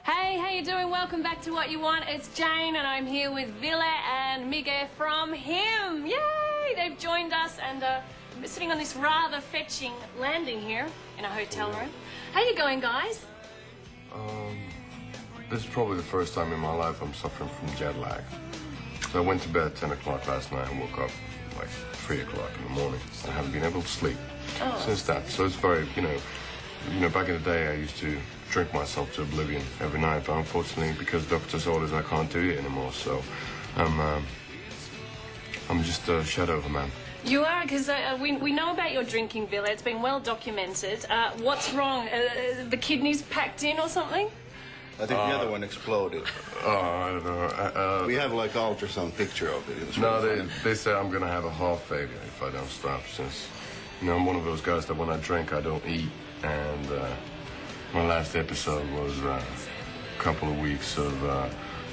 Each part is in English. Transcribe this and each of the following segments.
Hey, how you doing? Welcome back to What You Want. It's Jane and I'm here with Ville and Miguel from him. Yay! They've joined us and we're sitting on this rather fetching landing here in a hotel room. How you going, guys? This is probably the first time in my life I'm suffering from jet lag. So I went to bed at 10 o'clock last night and woke up like 3 o'clock in the morning. I haven't been able to sleep since that. So it's very, you know, back in the day I used to drink myself to oblivion every night, but unfortunately because doctor's orders I can't do it anymore. So I'm just a shadow of a man. You are, because we know about your drinking, Ville. It's been well documented. What's wrong? The kidneys packed in or something? I think the other one exploded. I don't know. We have like ultrasound picture of it. It No, they say I'm gonna have a heart failure if I don't stop, since I'm one of those guys that when I drink I don't eat, and my last episode was a couple of weeks of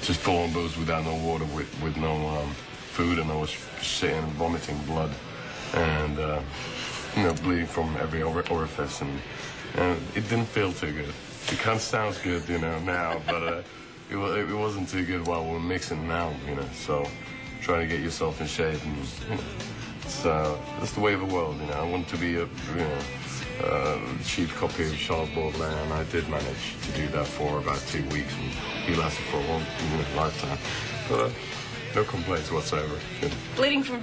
just full on booze without no water, with no food, and I was shitting and vomiting blood, and bleeding from every orifice, and it didn't feel too good. It kind of sounds good, now, but it wasn't too good while we were mixing now, so trying to get yourself in shape, and that's the way of the world, I want to be a cheap copy of Charles Baudelaire, and I did manage to do that for about 2 weeks, and he lasted for a long lifetime, but no complaints whatsoever. Bleeding from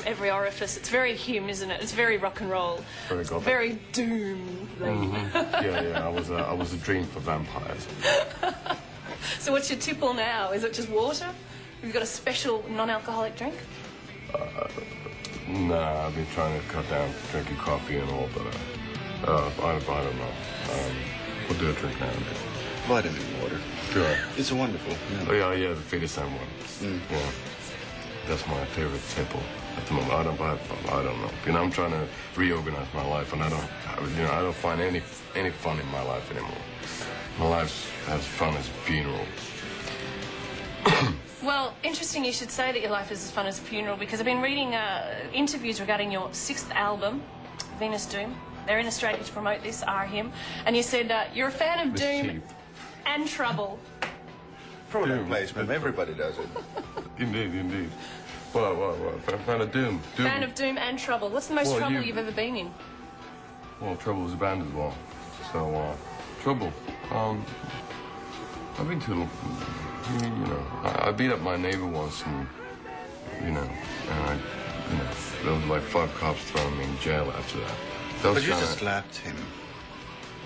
every orifice. It's very Hume, isn't it? It's very rock and roll. Very It's very doom. Yeah. I was a dream for vampires. So what's your tipple now? Is it just water? Have you got a special non-alcoholic drink? Nah, I've been trying to cut down drinking coffee and all, but I don't know. We'll do a drink now and then. Vitamin water. Sure. It's wonderful. Yeah. The Fidesz one. Yeah. That's my favorite tipple at the moment. I don't know. I'm trying to reorganize my life, and I don't find any fun in my life anymore. My life's as fun as a funeral. Well, interesting you should say that your life is as fun as a funeral, because I've been reading interviews regarding your 6th album, Venus Doom. They're in Australia to promote this, him. And you said you're a fan of Doom and Trouble. Product placement, everybody does it. Indeed. Well, fan of Doom. Fan of Doom and Trouble. What's the most trouble you've ever been in? Well, Trouble was a band as well. So, Trouble. I've been to, I beat up my neighbor once, and, there was like 5 cops throwing me in jail after that. But you just slapped him.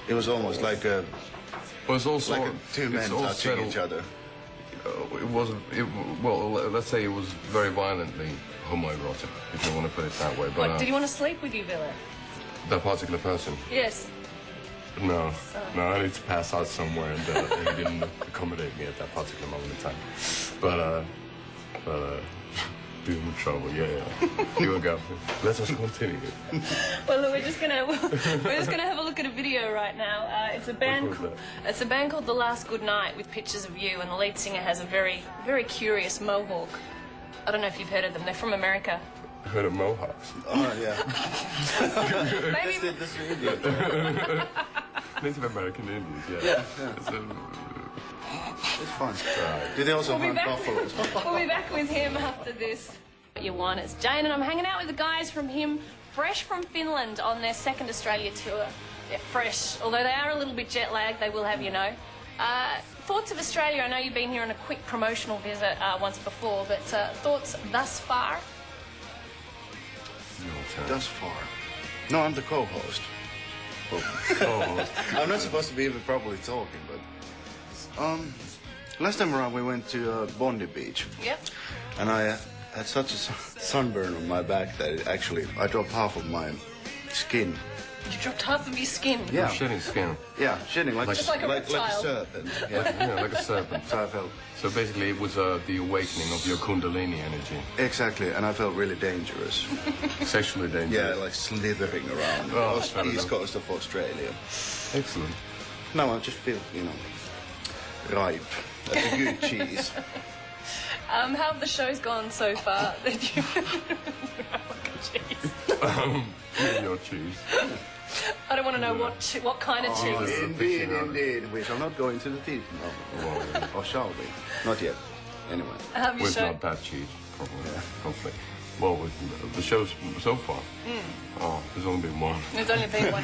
It was almost like a... Well, it's also like two men touching each other. Well, let's say it was very violently homoerotic, if you want to put it that way. But did he want to sleep with you, Ville? That particular person? Yes. No, I need to pass out somewhere, and he didn't accommodate me at that particular moment in time. But Doom and Trouble, yeah. Here we go. Let us continue. Well, look, we're just gonna have a look at a video right now. It's a band called The Last Good Night, with pictures of you, and the lead singer has a very, very curious mohawk. I don't know if you've heard of them. They're from America. Heard of Mohawks? Oh, yeah. Maybe. Native American Indians, Yeah. It's fun. Do they also We'll hunt buffaloes? We'll be back with him after this. What You Want. It's Jane, and I'm hanging out with the guys from him, fresh from Finland on their 2nd Australia tour. They're fresh, although they are a little bit jet lagged, they will have you know. Thoughts of Australia? I know you've been here on a quick promotional visit once before, but thoughts thus far? Thus far. No, I'm the co-host. I'm not supposed to be even properly talking, but last time around we went to Bondi Beach. Yep. And I had such a sunburn on my back that I dropped half of my skin. You dropped half of your skin. Yeah. Shedding skin. Yeah, shedding like just like a reptile. Like a serpent. Yeah, like a serpent. So I felt. So basically, it was the awakening of your Kundalini energy. Exactly, and I felt really dangerous. Sexually dangerous. Yeah, like slithering around the east coast of Australia. Excellent. No, I just feel, ripe. That's a good cheese. How have the shows gone so far? Like a cheese. Your cheese. I don't want want to know what kind of cheese. Indeed, indeed. We shall not go into the details. No. Or shall we? Not yet. Anyway. With not bad cheese, probably. Yeah. Hopefully. Well, with the shows so far, there's only been one. There's only been one.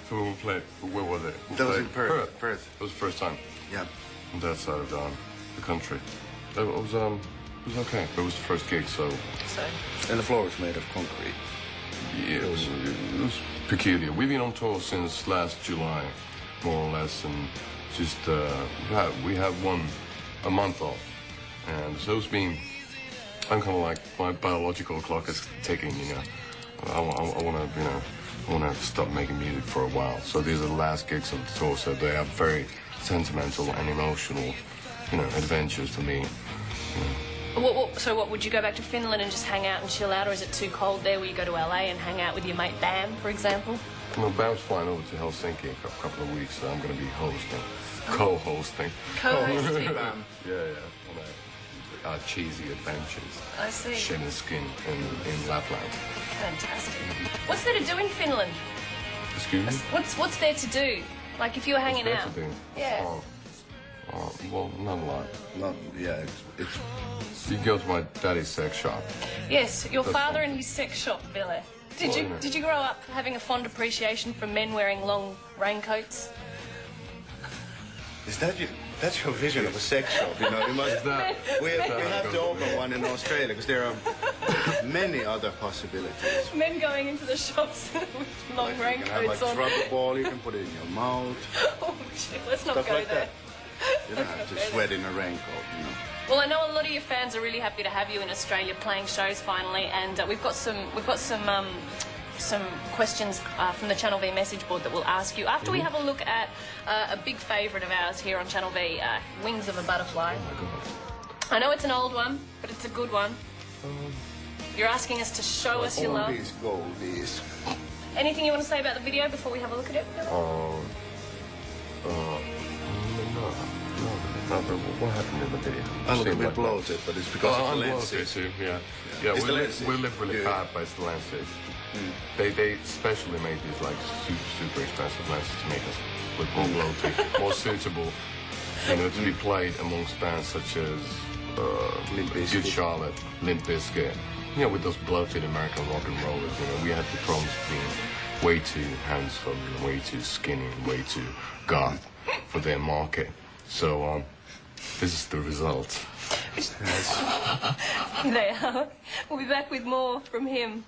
So we played. Where was it? That was in Perth. It was the first time. Yeah. On that side of the country. It was okay. But it was the first gig, so. And the floor was made of concrete. Yeah, it was peculiar. We've been on tour since last July, more or less, and just we had a month off, and so it's been. I'm kind of like my biological clock is ticking, you know. I want to stop making music for a while. So these are the last gigs on the tour, so they are very sentimental and emotional, adventures for me. So what, would you go back to Finland and just hang out and chill out, or is it too cold there where you go to LA and hang out with your mate Bam, for example? No, Bam's flying over to Helsinki in a couple of weeks, so I'm going to be hosting, co-hosting. Co-hosting? Bam. Yeah. Cheesy adventures. I see. Shin and skin in Lapland. Fantastic. What's there to do in Finland? Excuse me? What's there to do? Like if you were hanging out? What's there to do? Yeah. Well, not a lot. It's You go to my daddy's sex shop. Yes, your That's father fun. and his sex shop, Ville. Did you grow up having a fond appreciation for men wearing long raincoats? Is that's your vision of a sex shop? You know, we have to open one in Australia because there are many other possibilities. Men going into the shops with long raincoats on. You can have like rubber ball. You can put it in your mouth. Oh shit! Let's not Stuff go like there. That. You don't have to sweat in a raincoat, you know. Well, I know a lot of your fans are really happy to have you in Australia playing shows finally, and we've got some questions from the Channel V message board that we'll ask you after we have a look at a big favourite of ours here on Channel V, Wings of a Butterfly. Oh my God. I know it's an old one, but it's a good one. You're asking us to show us your love. Goldies. Anything you want to say about the video before we have a look at it? No, but what happened in the video? I look a bit bloated, but it's because of the lenses. Too, yeah. We live really hard, but it's the lenses. They specially made these like super expensive lenses to make us look more bloated, more suitable, to be played amongst bands such as Good Charlotte, Limp Bizkit. With those bloated American rock and rollers, we had the drums being way too handsome, way too skinny, and way too goth for their market. So this is the result. They are. We'll be back with more from him.